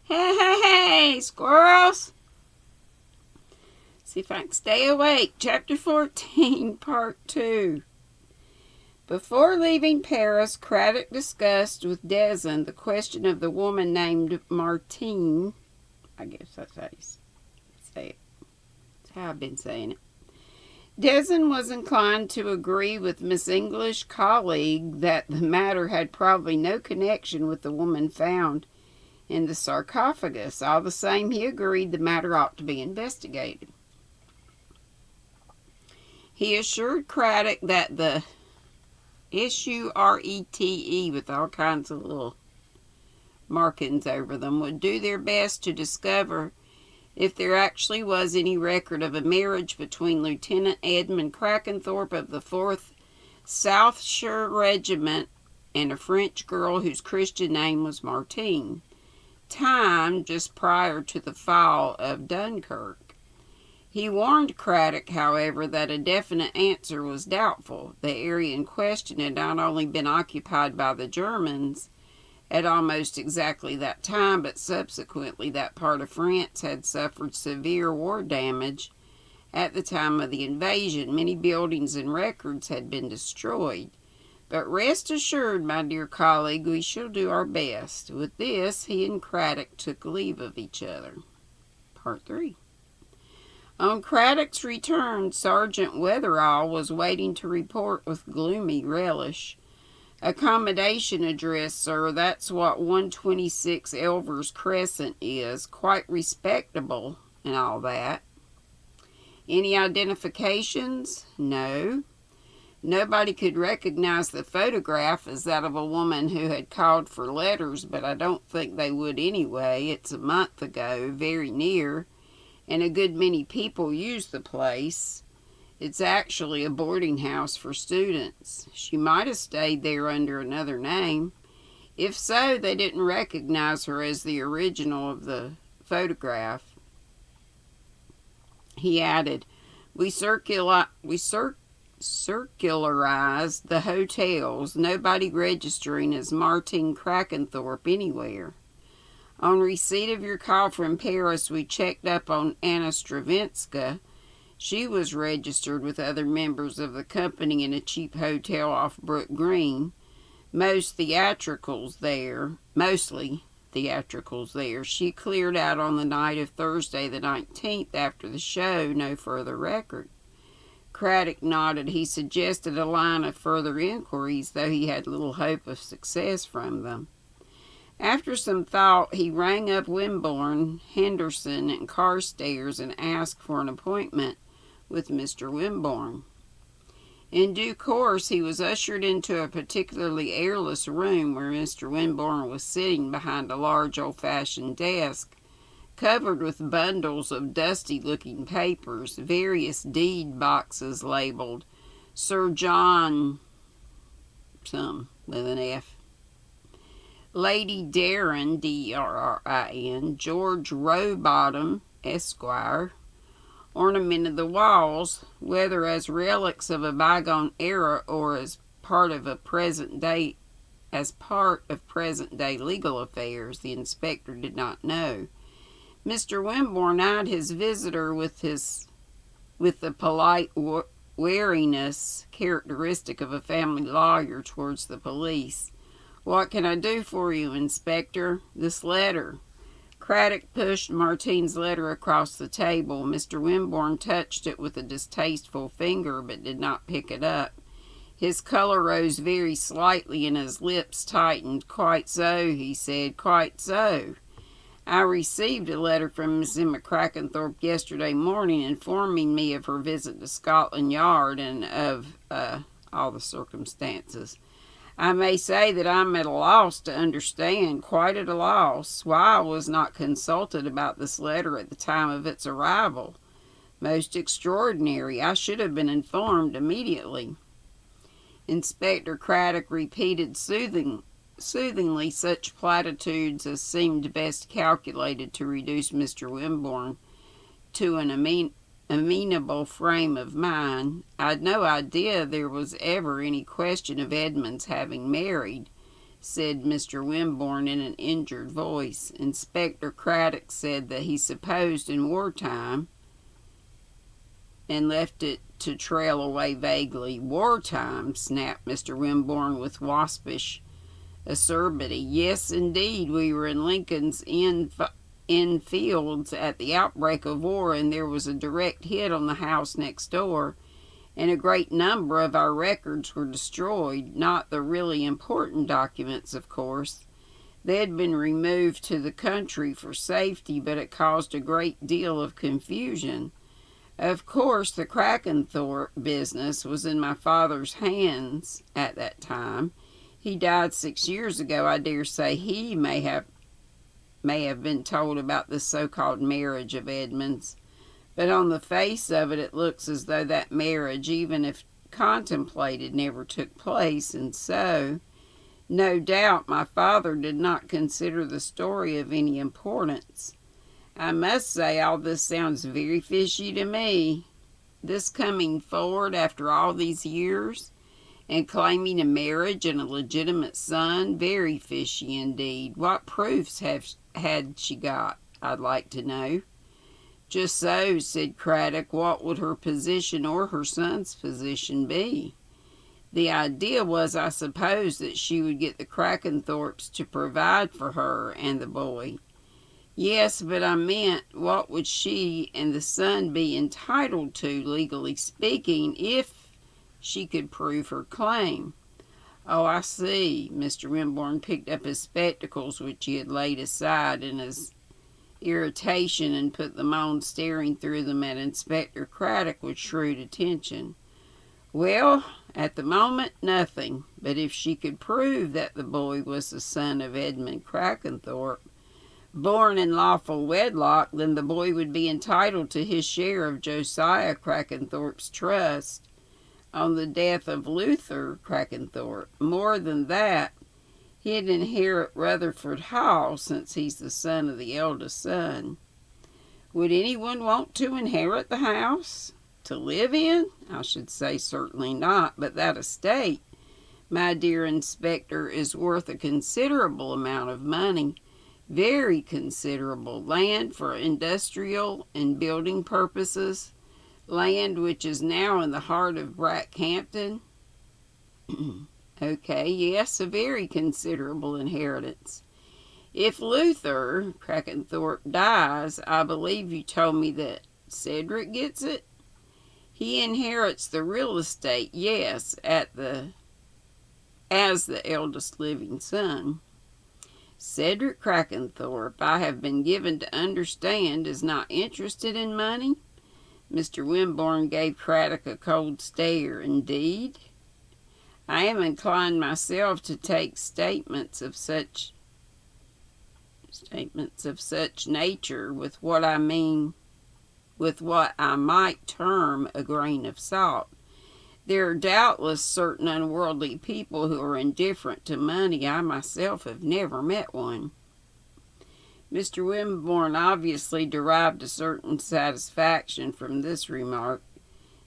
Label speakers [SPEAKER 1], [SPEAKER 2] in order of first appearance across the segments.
[SPEAKER 1] Hey, hey, hey, squirrels! See if I can stay awake. Chapter 14, Part 2. Before leaving Paris, Craddock discussed with Deni the question of the woman named Martine. I guess that's how you say it. That's how I've been saying it. Deni was inclined to agree with Miss English colleague that the matter had probably no connection with the woman found in the sarcophagus. All the same, he agreed the matter ought to be investigated. He assured Craddock that the Shurete, with all kinds of little markings over them, would do their best to discover if there actually was any record of a marriage between Lieutenant Edmund Crackenthorpe of the 4th Southshire Regiment and a French girl whose Christian name was Martine, timed just prior to the fall of Dunkirk. He warned Craddock, however, that a definite answer was doubtful. The area in question had not only been occupied by the Germans at almost exactly that time, but subsequently that part of France had suffered severe war damage at the time of the invasion. Many buildings and records had been destroyed. But rest assured, my dear colleague, we shall do our best. With this, he and Craddock took leave of each other. Part 3. On Craddock's return, Sergeant Weatherall was waiting to report with gloomy relish. "Accommodation address, sir. That's what 126 Elvers Crescent is. Quite respectable and all that." "Any identifications?" "No. Nobody could recognize the photograph as that of a woman who had called for letters, but I don't think they would anyway. It's a month ago, very near, and a good many people use the place. It's actually a boarding house for students. She might have stayed there under another name. If so, they didn't recognize her as the original of the photograph." He added, We circularized the hotels, nobody registering as Martine Crackenthorpe anywhere. On receipt of your call from Paris, we checked up on Anna Stravinska. She was registered with other members of the company in a cheap hotel off Brook Green. Mostly theatricals there. She cleared out on the night of Thursday the 19th after the show. No further record. Craddock nodded. He suggested a line of further inquiries, though he had little hope of success from them. After some thought, he rang up Wimborne, Henderson, and Carstairs and asked for an appointment with Mr. Wimborne. In due course, he was ushered into a particularly airless room where Mr. Wimborne was sitting behind a large old-fashioned desk, covered with bundles of dusty-looking papers, various deed boxes labeled Sir John, some with an F, Lady Darren, Drrin, George Rowbottom, Esquire, ornamented the walls, whether as relics of a bygone era or as part of present-day legal affairs. The inspector did not know. Mr. Wimborne eyed his visitor with the polite wariness characteristic of a family lawyer towards the police. "What can I do for you, Inspector?" "This letter." Craddock pushed Martine's letter across the table. Mr. Wimborne touched it with a distasteful finger, but did not pick it up. His color rose very slightly and his lips tightened. "Quite so," he said, "quite so. I received a letter from Miss Emma Crackenthorpe yesterday morning informing me of her visit to Scotland Yard and of all the circumstances. I may say that I'm at a loss to understand, quite at a loss, why I was not consulted about this letter at the time of its arrival. Most extraordinary. I should have been informed immediately." Inspector Craddock repeated soothingly such platitudes as seemed best calculated to reduce Mr. Wimborne to an amenable frame of mind. "I'd no idea there was ever any question of Edmund's having married. said Mr. Wimborne in an injured voice. Inspector Craddock said that he supposed in wartime, and left it to trail away vaguely. Wartime, snapped Mr. Wimborne with waspish acerbity. Yes, indeed, we were in Lincoln's Inn Fields at the outbreak of war, and there was a direct hit on the house next door, and a great number of our records were destroyed. Not the really important documents, of course. They had been removed to the country for safety, but it caused a great deal of confusion. Of course, the Crackenthorpe business was in my father's hands at that time. He died 6 years ago. I dare say he may have been told about this so-called marriage of Edmund's. But on the face of it, it looks as though that marriage, even if contemplated, never took place, and so, no doubt, my father did not consider the story of any importance. I must say all this sounds very fishy to me. This coming forward after all these years, and claiming a marriage and a legitimate son, very fishy indeed. What proofs had she got, I'd like to know. Just so, said Craddock. What would her position or her son's position be? The idea was, I suppose, that she would get the Crackenthorpes to provide for her and the boy. Yes, but I meant, what would she and the son be entitled to, legally speaking, if she could prove her claim? Oh, I see. Mr. Wimborne picked up his spectacles, which he had laid aside in his irritation, and put them on, staring through them at Inspector Craddock with shrewd attention. Well, at the moment, nothing. But if she could prove that the boy was the son of Edmund Crackenthorpe, born in lawful wedlock, then the boy would be entitled to his share of Josiah Crackenthorpe's trust on the death of Luther Crackenthorpe. More than that, he'd inherit Rutherford Hall, since he's the son of the eldest son. Would anyone want to inherit the house? To live in? I should say certainly not, but that estate, my dear Inspector, is worth a considerable amount of money. Very considerable. Land for industrial and building purposes. Land which is now in the heart of Brackhampton. Okay, yes, a very considerable inheritance. If Luther Crackenthorpe dies, I believe you told me that Cedric gets it? He inherits the real estate, yes, as the eldest living son. Cedric Crackenthorpe, I have been given to understand, is not interested in money? Mr. Wimborne gave Craddock a cold stare. Indeed? I am inclined myself to take statements of such nature with what I might term a grain of salt. There are doubtless certain unworldly people who are indifferent to money. I myself have never met one. Mr. Wimborne obviously derived a certain satisfaction from this remark.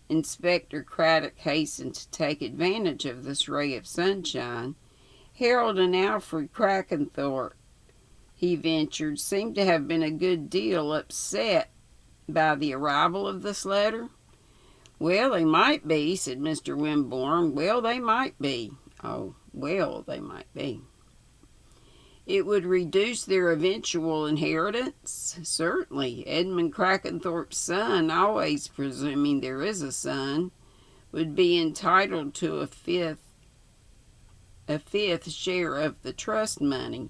[SPEAKER 1] Inspector Craddock hastened to take advantage of this ray of sunshine. Harold and Alfred Crackenthorpe, he ventured, seem to have been a good deal upset by the arrival of this letter. Well, they might be, said Mr. Wimborne. Well, they might be. Oh, well, they might be. It would reduce their eventual inheritance? Certainly. Edmund Crackenthorpe's son, always presuming there is a son, would be entitled to a fifth share of the trust money.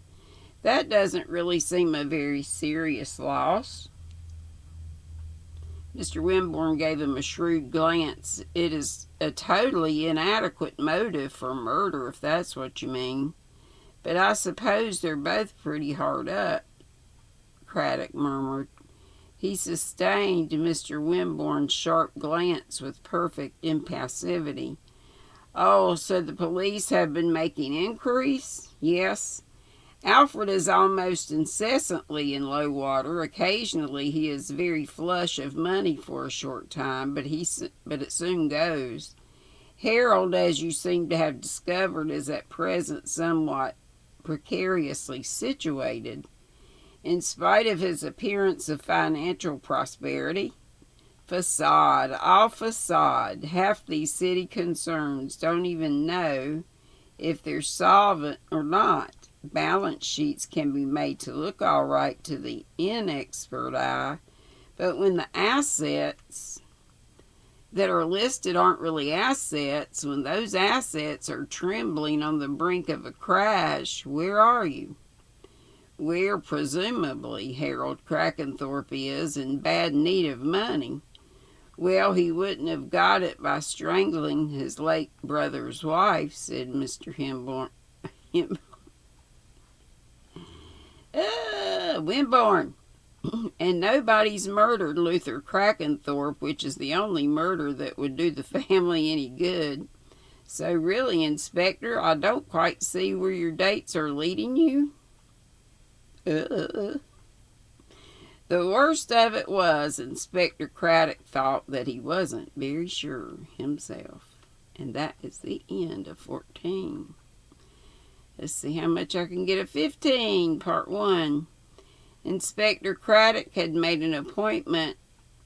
[SPEAKER 1] That doesn't really seem a very serious loss. Mr. Wimborne gave him a shrewd glance. It is a totally inadequate motive for murder, if that's what you mean. But I suppose they're both pretty hard up, Craddock murmured. He sustained Mr. Wimborne's sharp glance with perfect impassivity. Oh, so the police have been making inquiries? Yes. Alfred is almost incessantly in low water. Occasionally he is very flush of money for a short time, but it soon goes. Harold, as you seem to have discovered, is at present somewhat precariously situated. In spite of his appearance of financial prosperity, facade, all facade. Half these city concerns don't even know if they're solvent or not. Balance sheets can be made to look all right to the inexpert eye, but when the assets that are listed aren't really assets, when those assets are trembling on the brink of a crash, where are you? Where, presumably, Harold Crackenthorpe is in bad need of money. Well, he wouldn't have got it by strangling his late brother's wife, said Mr. Wimborne. And nobody's murdered Luther Crackenthorpe, which is the only murder that would do the family any good. So really, Inspector, I don't quite see where your dates are leading you. The worst of it was, Inspector Craddock thought that he wasn't very sure himself. And that is the end of 14. Let's see how much I can get of 15, part 1. Inspector Craddock had made an appointment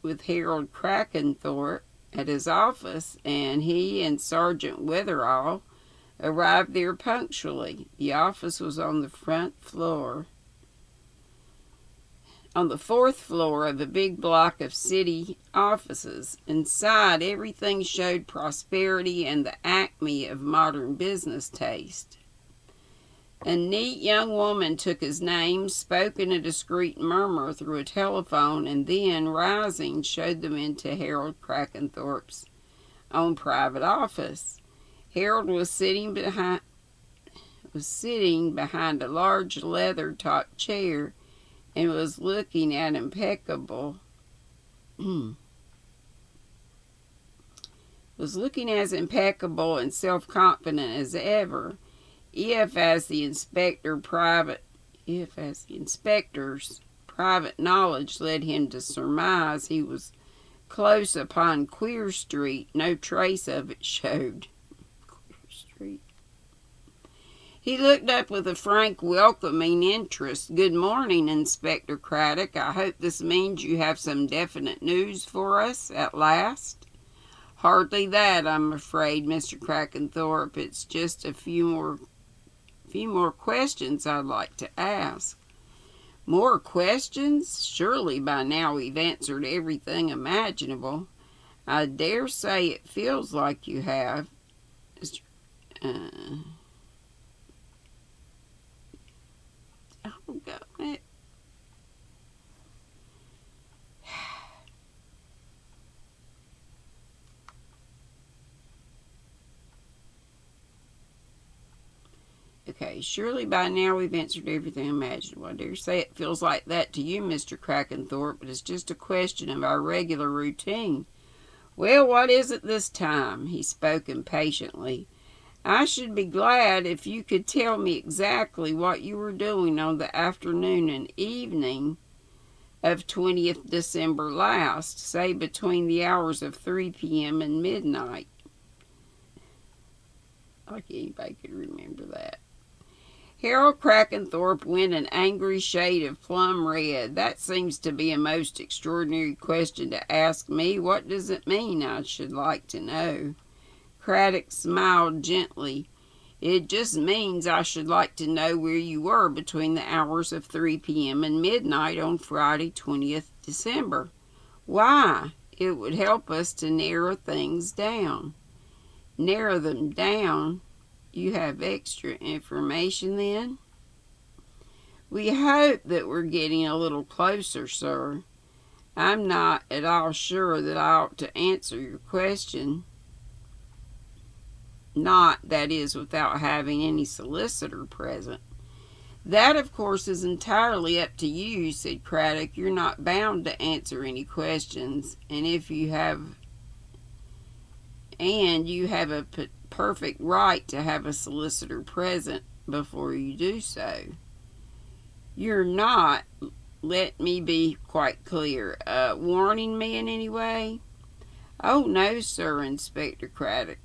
[SPEAKER 1] with Harold Crackenthorpe at his office, and he and Sergeant Wetherall arrived there punctually. The office was on the fourth floor of a big block of city offices. Inside, everything showed prosperity and the acme of modern business taste. A neat young woman took his name, spoke in a discreet murmur through a telephone, and then, rising, showed them into Harold Crackenthorpe's own private office. Harold was sitting behind a large leather-topped chair and was looking as impeccable and self-confident as ever. If as the inspector's private knowledge led him to surmise he was close upon Queer Street, no trace of it showed. Queer Street. He looked up with a frank, welcoming interest. "Good morning, Inspector Craddock. I hope this means you have some definite news for us at last." "Hardly that, I'm afraid, Mr. Crackenthorpe. It's just a few more questions I'd like to ask." "More questions? Surely by now we've answered everything imaginable." "I dare say it feels like you have, Mr. Okay, surely by now we've answered everything imaginable. I dare say it feels like that to you, Mr. Crackenthorpe, but it's just a question of our regular routine." "Well, what is it this time?" He spoke impatiently. "I should be glad if you could tell me exactly what you were doing on the afternoon and evening of 20th December last, say between the hours of 3 p.m. and midnight. Like anybody could remember that. Harold Crackenthorpe went an angry shade of plum red. "That seems to be a most extraordinary question to ask me. What does it mean, I should like to know?" Craddock smiled gently. "It just means I should like to know where you were between the hours of 3 p.m. and midnight on Friday, 20th December. "Why? It would help us to narrow things down." "Narrow them down? You have extra information then?" "We hope that we're getting a little closer, sir. I'm not at all sure that I ought to answer your question. Not, that is, without having any solicitor present." "That, of course, is entirely up to you," said Craddock. "You're not bound to answer any questions, and you have a perfect right to have a solicitor present before you do so." "You're not, let me be quite clear, warning me in any way?" "Oh, no, sir, Inspector Craddock.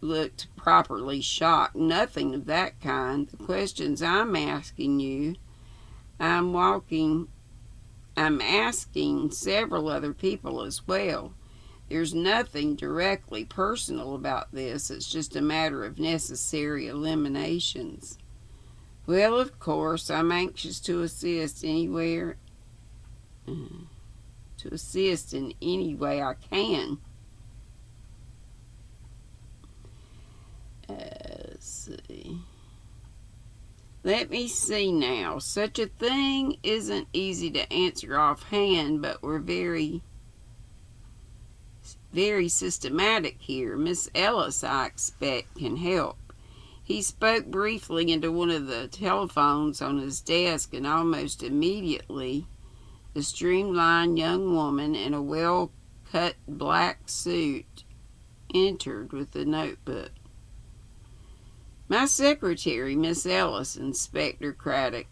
[SPEAKER 1] looked properly shocked. Nothing of that kind. The questions I'm asking you, I'm asking several other people as well. There's nothing directly personal about this. It's just a matter of necessary eliminations. Well, of course, I'm anxious to assist in any way I can. Let's see. Let me see now. Such a thing isn't easy to answer offhand, but we're very systematic here. Miss Ellis, I expect, can help. He spoke briefly into one of the telephones on his desk, and almost immediately the streamlined young woman in a well-cut black suit entered with the notebook. My secretary, Miss Ellis, Inspector Craddock.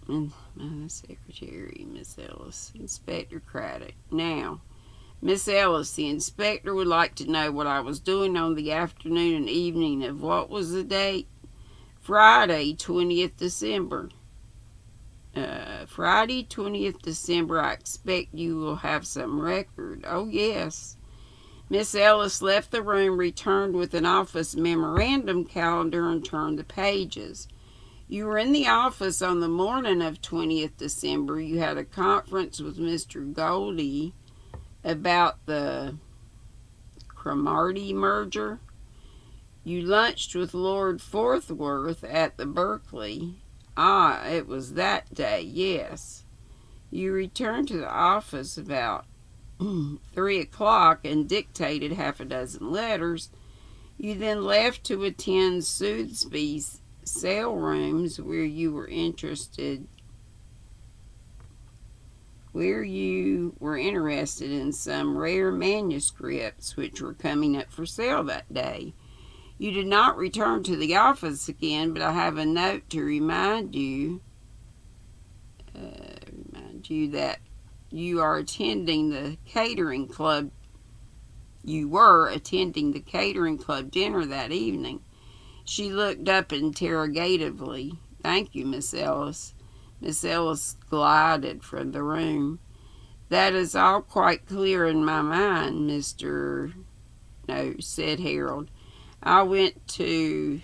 [SPEAKER 1] My secretary, Miss Ellis, Inspector Craddock. Now, Miss Ellis, the inspector would like to know what I was doing on the afternoon and evening of what was the date? Friday, 20th December. Friday, 20th December. I expect you will have some record. Oh, yes. Miss Ellis left the room, returned with an office memorandum calendar, and turned the pages. You were in the office on the morning of 20th December. You had a conference with Mr. Goldie about the Cromartie merger. You lunched with Lord Forthworth at the Berkeley. Ah, it was that day, yes. You returned to the office about 3 o'clock and dictated half a dozen letters. You then left to attend Soothby's sale rooms where you were interested in some rare manuscripts which were coming up for sale that day. You did not return to the office again, but I have a note to remind you that you are attending the catering club. You were attending the catering club dinner that evening. She looked up interrogatively. Thank you, Miss Ellis. Miss Ellis glided from the room. That is all quite clear in my mind, said Harold. I went to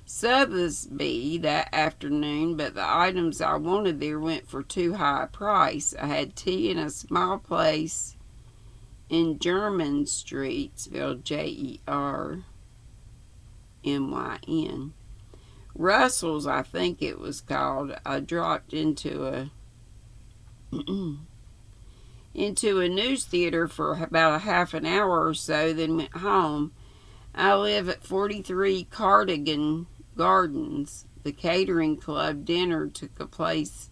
[SPEAKER 1] Sotheby's that afternoon, but the items I wanted there went for too high a price. I had tea in a small place in Jermyn Street, spelled Jermyn. Russell's, I think it was called. I dropped into a news theater for about a half an hour or so, then went home. I live at 43 Cardigan Gardens. The catering club dinner took place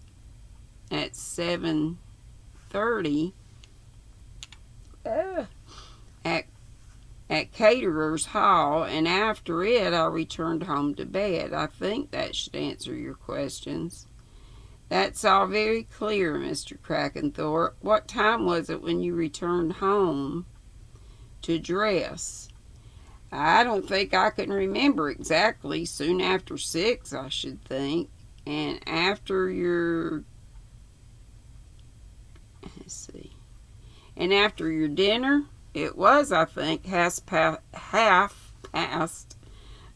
[SPEAKER 1] at 7:30 at Caterers Hall, and after it I returned home to bed. I think that should answer your questions. That's all very clear, Mr. Crackenthorpe. What time was it when you returned home to dress? I don't think I can remember exactly. Soon after 6, I should think. And after your... And after your dinner? It was, I think, half past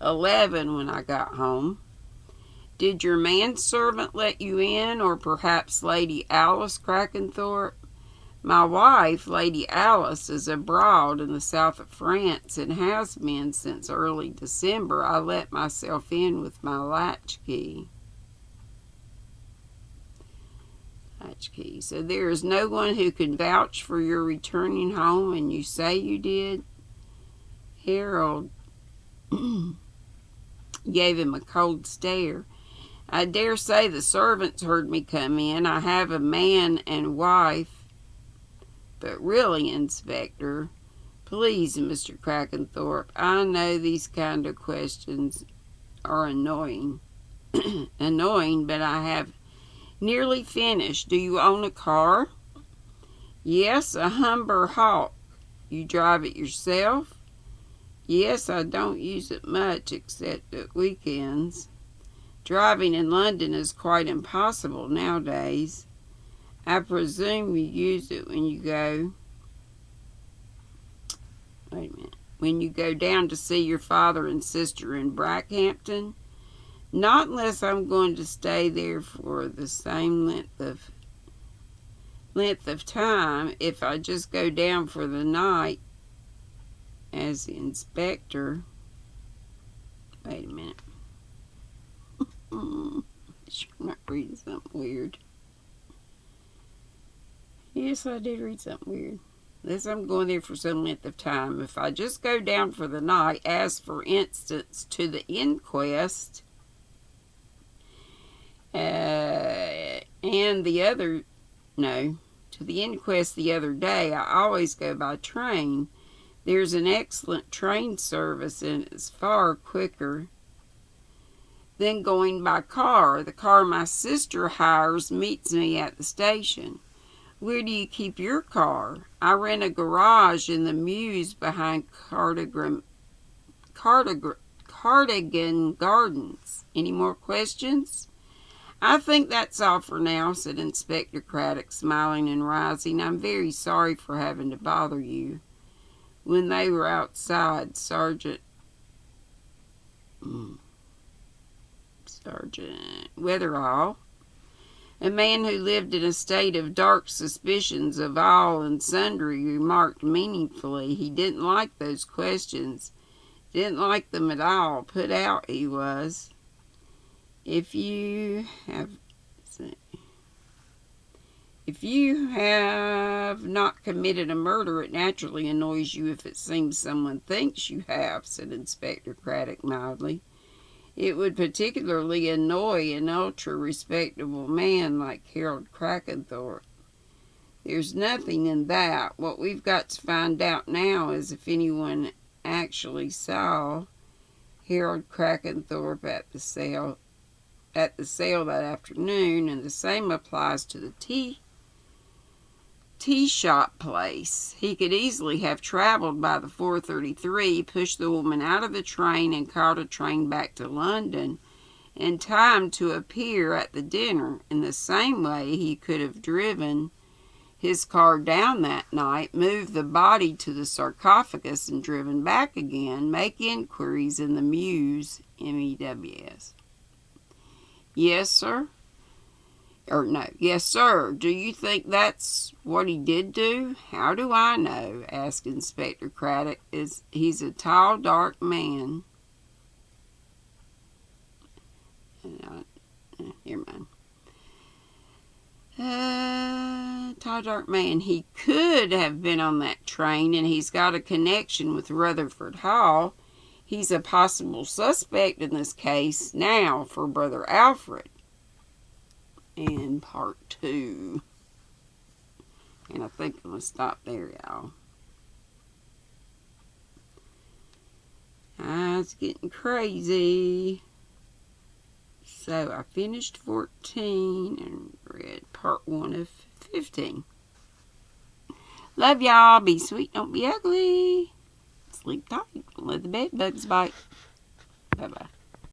[SPEAKER 1] 11 when I got home. Did your manservant let you in, or perhaps Lady Alice Crackenthorpe? My wife, Lady Alice, is abroad in the south of France and has been since early December. I let myself in with my latchkey. So there is no one who can vouch for your returning home, and you say you did? Harold gave him a cold stare. I dare say the servants heard me come in. I have a man and wife. But really, Inspector, please, Mr. Crackenthorpe, I know these kind of questions are annoying. But I have nearly finished. Do you own a car? Yes, a Humber Hawk. You drive it yourself? Yes, I don't use it much except at weekends. Driving in London is quite impossible nowadays. I presume you use it when you go... Wait a minute. When you go down to see your father and sister in Brackhampton? Not unless I'm going to stay there for the same length of time. If I just go down for the night as the inspector. Wait a minute. I'm not reading something weird. Yes, I did read something weird. Unless I'm going there for some length of time. If I just go down for the night, as for instance to the inquest, to the inquest the other day, I always go by train. There's an excellent train service and it's far quicker than going by car. The car my sister hires meets me at the station. Where do you keep your car? I rent a garage in the mews behind Cardigan Gardens. Any more questions? I think that's all for now, said Inspector Craddock, smiling and rising. I'm very sorry for having to bother you. When they were outside, Sergeant Weatherall, a man who lived in a state of dark suspicions of all and sundry, remarked meaningfully he didn't like those questions. Didn't like them at all. Put out he was. If you have not committed a murder, it naturally annoys you if it seems someone thinks you have, said Inspector Craddock mildly. It would particularly annoy an ultra-respectable man like Harold Crackenthorpe. There's nothing in that. What we've got to find out now is if anyone actually saw Harold Crackenthorpe at the sale that afternoon, and the same applies to the tea shop place. He could easily have traveled by the 4:33, pushed the woman out of the train, and caught a train back to London in time to appear at the dinner. In the same way, he could have driven his car down that night, moved the body to the sarcophagus, and driven back again. Make inquiries in the mews, MEWS. Yes, sir. Yes, sir. Do you think that's what he did do? How do I know? Asked Inspector Craddock. He's a tall, dark man. Never mind. Tall, dark man. He could have been on that train, and he's got a connection with Rutherford Hall. He's a possible suspect in this case. Now for Brother Alfred. In part 2. And I think I'm going to stop there, y'all. It's getting crazy. So I finished 14 and read part 1 of 15. Love y'all. Be sweet, don't be ugly. Sleep tight. Don't let the bed bugs bite. Bye-bye.